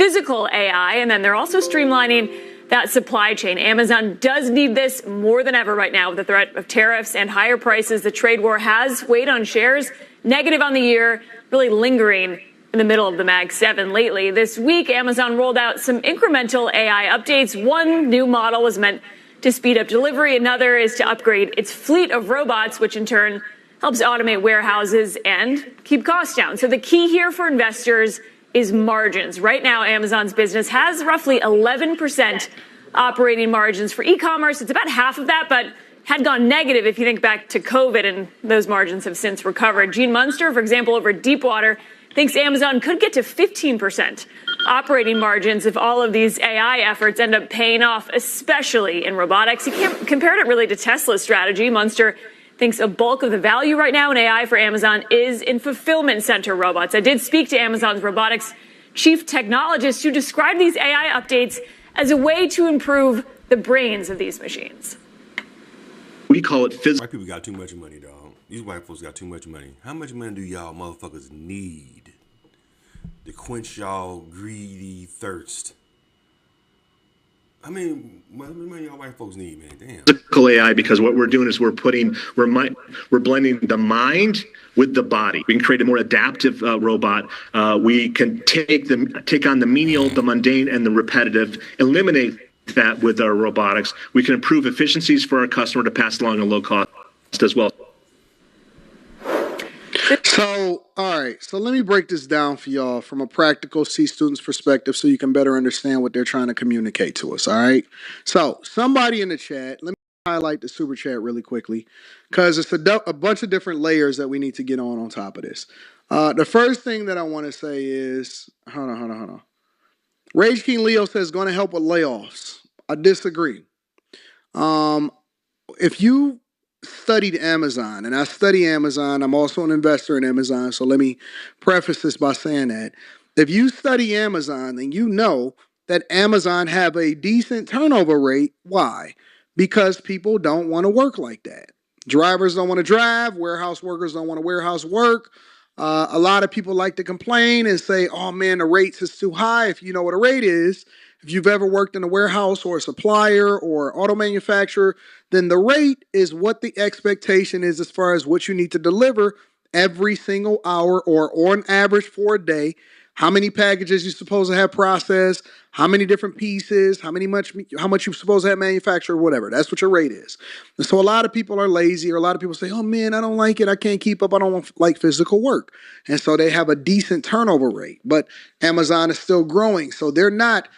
physical AI, and then they're also streamlining that supply chain. Amazon does need this more than ever right now with the threat of tariffs and higher prices. The trade war has weighed on shares, negative on the year, really lingering in the middle of the Mag 7 lately. This week, Amazon rolled out some incremental AI updates. One new model was meant to speed up delivery. Another is to upgrade its fleet of robots, which in turn helps automate warehouses and keep costs down. So the key here for investors is margins. Right now, Amazon's business has roughly 11% operating margins. For e-commerce, it's about half of that, but had gone negative if you think back to COVID, and those margins have since recovered. Gene Munster, for example, over at Deepwater, thinks Amazon could get to 15% operating margins if all of these AI efforts end up paying off, especially in robotics. He compared it really to Tesla's strategy. Munster thinks a bulk of the value right now in AI for Amazon is in fulfillment center robots. I did speak to Amazon's robotics chief technologist who described these AI updates as a way to improve the brains of these machines. We call it physical. White people got too much money, dog. These white folks got too much money. How much money do y'all motherfuckers need to quench y'all greedy thirst? I mean, what money y'all white folks need, man? Damn. Physical AI, because what we're doing is we're blending the mind with the body. We can create a more adaptive robot. We can take on the menial, the mundane, and the repetitive, eliminate that with our robotics. We can improve efficiencies for our customer to pass along a low cost as well. So, all right. So let me break this down for y'all from a practical C student's perspective so you can better understand what they're trying to communicate to us, all right? So somebody in the chat, let me highlight the super chat really quickly because it's a bunch of different layers that we need to get on top of this. The first thing that I want to say is, hold on. Rage King Leo says going to help with layoffs. I disagree. If you studied Amazon, and I study Amazon, I'm also an investor in Amazon, so let me preface this by saying that if you study Amazon, then you know that Amazon have a decent turnover rate. Why? Because people don't want to work like that. Drivers don't want to drive, warehouse workers don't want to warehouse work. A lot of people like to complain and say, oh man, the rates is too high. If you know what a rate is, if you've ever worked in a warehouse or a supplier or auto manufacturer, then the rate is what the expectation is as far as what you need to deliver every single hour or on average for a day. How many packages you're supposed to have processed, how many different pieces, how much you're supposed to have manufactured, whatever. That's what your rate is. And so a lot of people are lazy, or a lot of people say, oh man, I don't like it. I can't keep up. I don't like physical work. And so they have a decent turnover rate, but Amazon is still growing. So they're not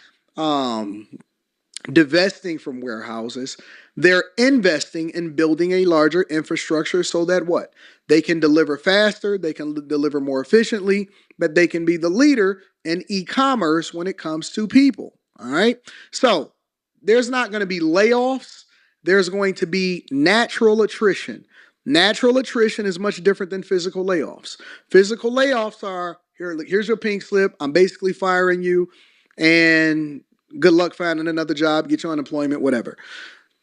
divesting from warehouses. They're investing in building a larger infrastructure so that what? They can deliver faster, they can deliver more efficiently, but they can be the leader in e-commerce when it comes to people. All right. So there's not going to be layoffs. There's going to be natural attrition. Natural attrition is much different than physical layoffs. Physical layoffs are, here's your pink slip. I'm basically firing you and good luck finding another job, get your unemployment, whatever.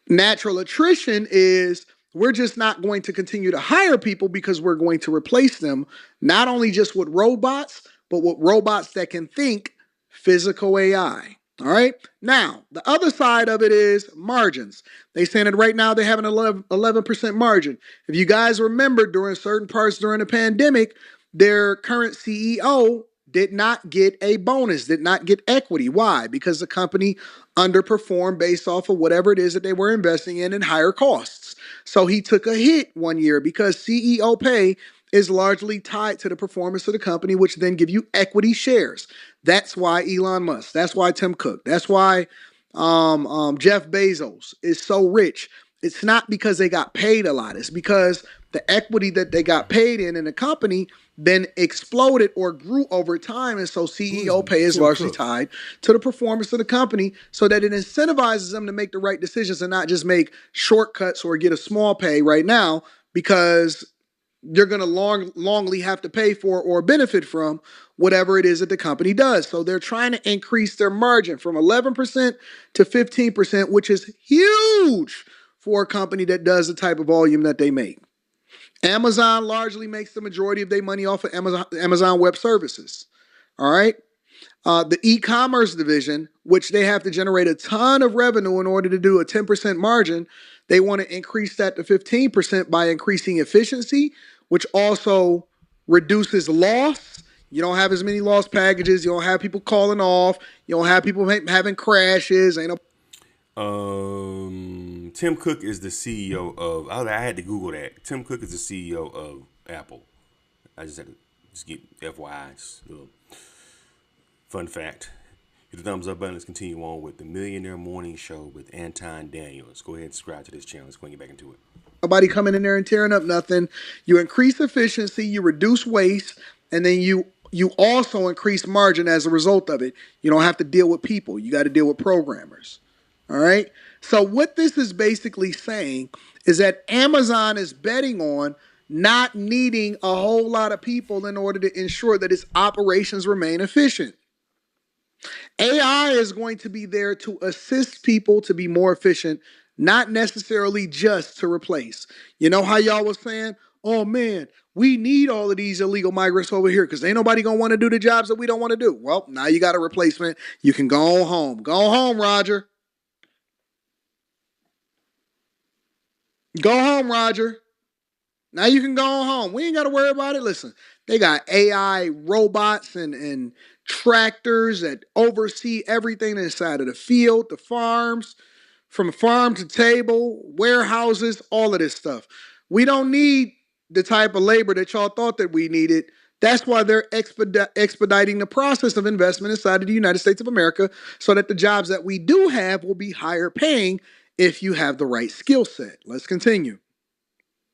Natural attrition is we're just not going to continue to hire people because we're going to replace them, not only just with robots, but with robots that can think, physical AI. All right. Now, the other side of it is margins. They saying that right now they have an 11% margin. If you guys remember, during certain parts during the pandemic, their current CEO did not get a bonus, did not get equity. Why? Because the company underperformed based off of whatever it is that they were investing in higher costs. So he took a hit one year because CEO pay is largely tied to the performance of the company, which then give you equity shares. That's why Elon Musk, that's why Tim Cook, that's why Jeff Bezos is so rich. It's not because they got paid a lot. It's because the equity that they got paid in the company then exploded or grew over time. And so CEO pay is largely tied to the performance of the company so that it incentivizes them to make the right decisions and not just make shortcuts or get a small pay right now because you're going to longly have to pay for or benefit from whatever it is that the company does. So they're trying to increase their margin from 11% to 15%, which is huge for a company that does the type of volume that they make. Amazon largely makes the majority of their money off of Amazon Web Services. All right. The e-commerce division, which they have to generate a ton of revenue in order to do a 10% margin, they want to increase that to 15% by increasing efficiency, which also reduces loss. You don't have as many lost packages. You don't have people calling off. You don't have people having crashes. Ain't no. Tim Cook is the CEO of. I had to Google that. Tim Cook is the CEO of Apple. I just had to get FYI. Just a little fun fact. Hit the thumbs up button. Let's continue on with the Millionaire Morning Show with Anton Daniels. Go ahead and subscribe to this channel. Let's go and get back into it. Nobody coming in there and tearing up nothing. You increase efficiency, you reduce waste, and then you also increase margin as a result of it. You don't have to deal with people. You got to deal with programmers. All right? So what this is basically saying is that Amazon is betting on not needing a whole lot of people in order to ensure that its operations remain efficient. AI is going to be there to assist people to be more efficient, not necessarily just to replace. You know how y'all was saying, oh man, we need all of these illegal migrants over here because ain't nobody going to want to do the jobs that we don't want to do. Well, now you got a replacement. You can go home. Go home, Roger. Go home, Roger. Now you can go home. We ain't got to worry about it. Listen, they got AI robots and tractors that oversee everything inside of the field, the farms, from farm to table, warehouses, all of this stuff. We don't need the type of labor that y'all thought that we needed. That's why they're expediting the process of investment inside of the United States of America so that the jobs that we do have will be higher paying if you have the right skill set. Let's continue.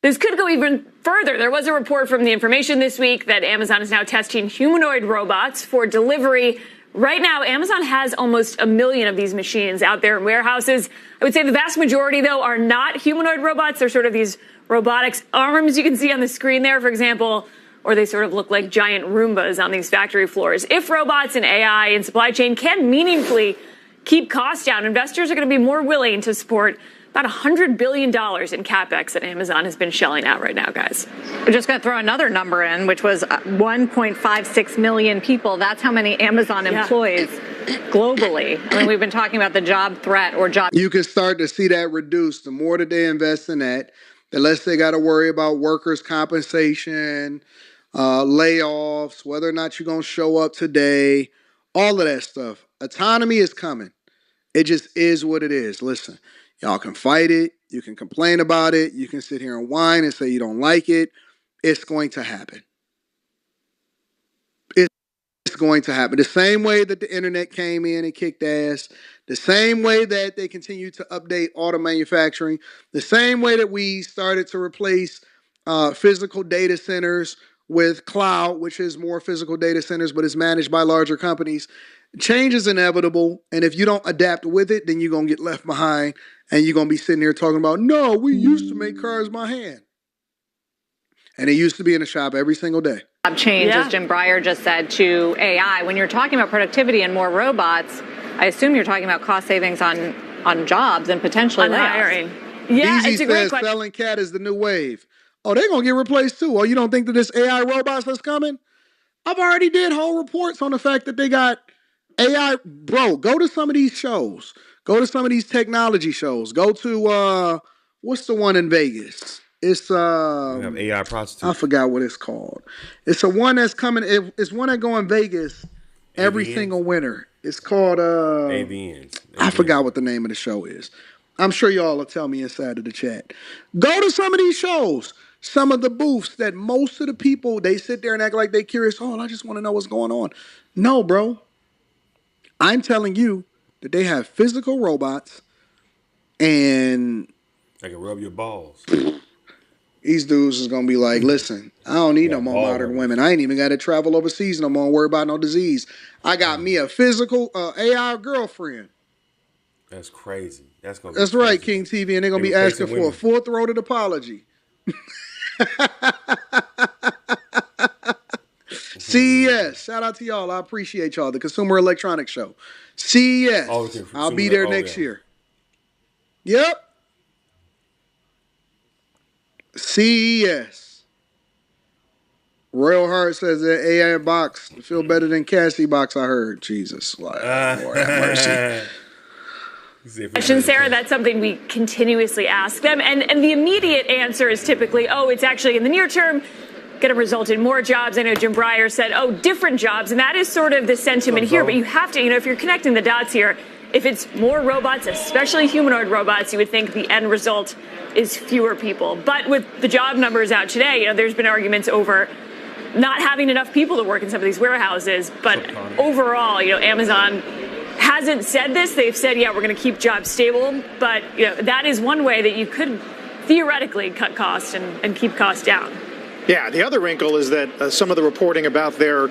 This could go even further. There was a report from The Information this week that Amazon is now testing humanoid robots for delivery. Right now, Amazon has almost 1 million of these machines out there in warehouses. I would say the vast majority, though, are not humanoid robots. They're sort of these robotics arms you can see on the screen there, for example, or they sort of look like giant Roombas on these factory floors. If robots and AI and supply chain can meaningfully keep costs down, investors are going to be more willing to support about $100 billion in CapEx that Amazon has been shelling out right now, guys. We're just going to throw another number in, which was 1.56 million people. That's how many Amazon employs globally. I mean, we've been talking about the job threat or job. You can start to see that reduce. The more that they invest in that, the less they got to worry about workers' compensation, layoffs, whether or not you're going to show up today, all of that stuff. Autonomy is coming. It just is what it is. Listen. Y'all can fight it. You can complain about it. You can sit here and whine and say you don't like it. It's going to happen. It's going to happen. The same way that the internet came in and kicked ass, the same way that they continue to update auto manufacturing, the same way that we started to replace physical data centers with cloud, which is more physical data centers, but is managed by larger companies. Change is inevitable, and if you don't adapt with it, then you're going to get left behind, and you're going to be sitting here talking about, no, we used to make cars by hand. And it used to be in the shop every single day. Change, as Jim Breyer just said, to AI. When you're talking about productivity and more robots, I assume you're talking about cost savings on jobs and potentially layoffs. Hiring. Yeah, Easy it's a great says question. selling cat is the new wave. Oh, they're going to get replaced too. Oh, you don't think that this AI robots that's coming? I've already did whole reports on the fact that they got AI. Bro, go to some of these shows. Go to some of these technology shows. Go to, what's the one in Vegas? It's, We have AI prostitutes. I forgot what it's called. It's a one that's coming. It's one that go in Vegas every AVN? single winter. It's called, AVNs. I forgot what the name of the show is. I'm sure y'all will tell me inside of the chat. Go to some of these shows. Some of the booths that most of the people, they sit there and act like they curious. Oh, I just want to know what's going on. No, bro. I'm telling you that they have physical robots and I can rub your balls. these dudes is going to be like, listen, I don't need no more modern women. I ain't even got to travel overseas no more and worry about no disease. I got me a physical AI girlfriend. That's crazy. That's right, King TV, and they're going to be asking for a women. full-throated apology. CES, shout out to y'all. I appreciate y'all. The Consumer Electronics Show. CES. Oh, okay. I'll be there next year. Yep. CES. Royal Heart says that AI box feel better than Cassie box. I heard. Jesus, Lord have mercy. Question, Sarah, that's something we continuously ask them. And the immediate answer is typically, oh, it's actually in the near term going to result in more jobs. I know Jim Breyer said, oh, different jobs. And that is sort of the sentiment here. But you have to, if you're connecting the dots here, if it's more robots, especially humanoid robots, you would think the end result is fewer people. But with the job numbers out today, there's been arguments over not having enough people to work in some of these warehouses. But overall, Amazon hasn't said this. They've said, yeah, we're going to keep jobs stable. But that is one way that you could theoretically cut costs and keep costs down. Yeah, the other wrinkle is that some of the reporting about their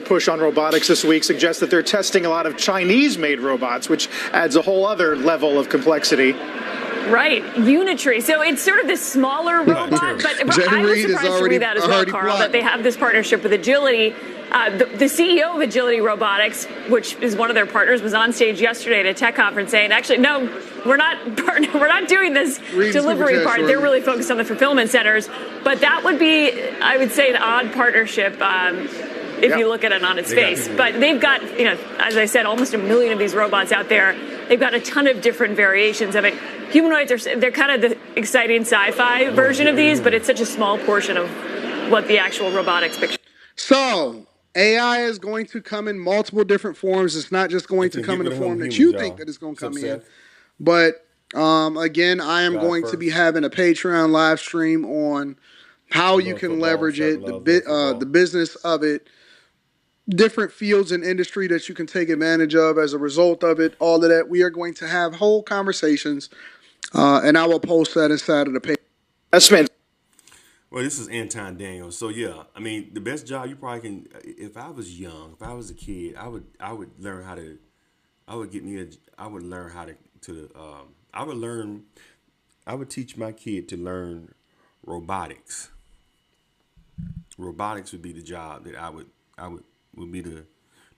push on robotics this week suggests that they're testing a lot of Chinese-made robots, which adds a whole other level of complexity. Right, Unitree. So it's sort of this smaller robot, but I was surprised to read that as well, Carl, that they have this partnership with Agility. The CEO of Agility Robotics, which is one of their partners, was on stage yesterday at a tech conference saying, actually, no, we're not doing this delivery part. They're really focused on the fulfillment centers. But that would be, I would say, an odd partnership if you look at it on its face. But they've got, as I said, almost 1 million of these robots out there. They've got a ton of different variations of it. Humanoids they're kind of the exciting sci-fi version of these, but it's such a small portion of what the actual robotics picture. So AI is going to come in multiple different forms. It's not just going to come in the form that you think that it's going to come in. But again, I am going to be having a Patreon live stream on how you can leverage it, the business of it, different fields and industry that you can take advantage of as a result of it, all of that. We are going to have whole conversations, and I will post that inside of the page. That's fantastic. Well, this is Anton Daniels. So yeah, I mean, the best job you probably can. If I was young, if I was a kid, I would learn how to. I would teach my kid to learn robotics. Robotics would be the job that would be the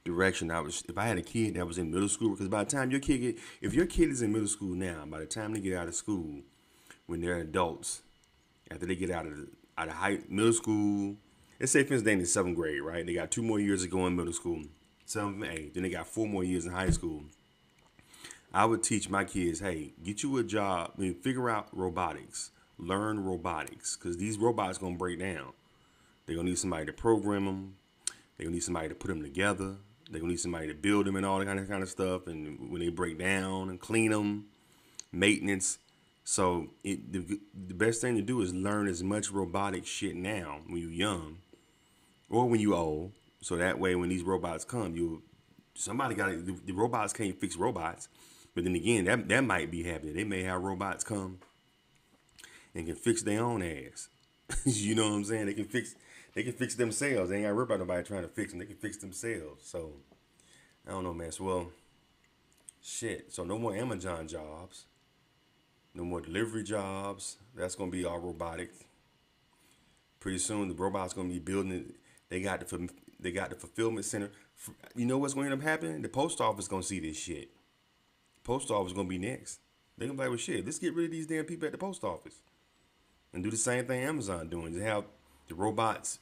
direction if I had a kid that was in middle school, because by the time if your kid is in middle school now, by the time they get out of school, when they're adults, after they get out of middle school, let's say for instance they're in the 7th grade, right? They got 2 more years to go in middle school, 7th and 8th, then they got 4 more years in high school. I would teach my kids, hey, get you a job, figure out robotics, learn robotics, because these robots gonna break down. They're gonna need somebody to program them. They're gonna need somebody to put them together. They're gonna need somebody to build them and all that kind of stuff. And when they break down and clean them, maintenance. So the best thing to do is learn as much robotic shit now when you're young, or when you're old. So that way, when these robots come, the robots can't fix robots. But then again, that might be happening. They may have robots come and can fix their own ass. You know what I'm saying? They can fix themselves. They ain't got to worry about nobody trying to fix them. They can fix themselves. So I don't know, man. So shit. So no more Amazon jobs. No more delivery jobs. That's gonna be all robotic. Pretty soon, the robots gonna be building it. They got the fulfillment center. You know what's going to end up happening? The post office gonna see this shit. Post office gonna be next. They gonna be like, well, shit, let's get rid of these damn people at the post office and do the same thing Amazon doing. Just have the robots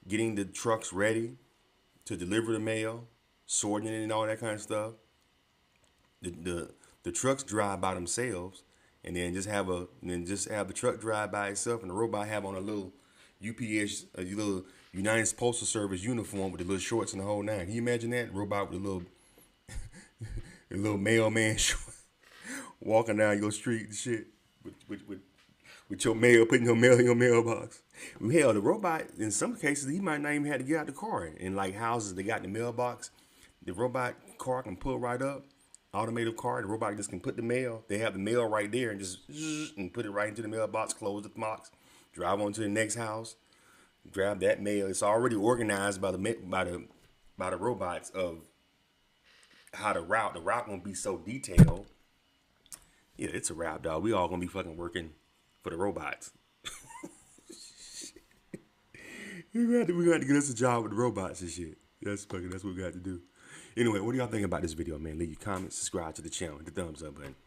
getting the trucks ready to deliver the mail, sorting it and all that kind of stuff. The trucks drive by themselves, and then just have the truck drive by itself, and the robot have on a little UPS, a little United Postal Service uniform with the little shorts and the whole nine. Can you imagine that robot with a little a little mailman walking down your street and shit with your mail, putting your mail in your mailbox? Hell, the robot, in some cases, he might not even have to get out the car. In like houses, they got the mailbox. The robot car can pull right up. Automated car, the robot just can put the mail. They have the mail right there and just and put it right into the mailbox, close the box, drive on to the next house, grab that mail. It's already organized by the robots of how to route. The route won't be so detailed. Yeah, it's a wrap, dog. We all gonna be fucking working for the robots. we got to get us a job with the robots and shit. That's what we got to do. Anyway, what do y'all think about this video, man? Leave your comments, subscribe to the channel, hit the thumbs up button.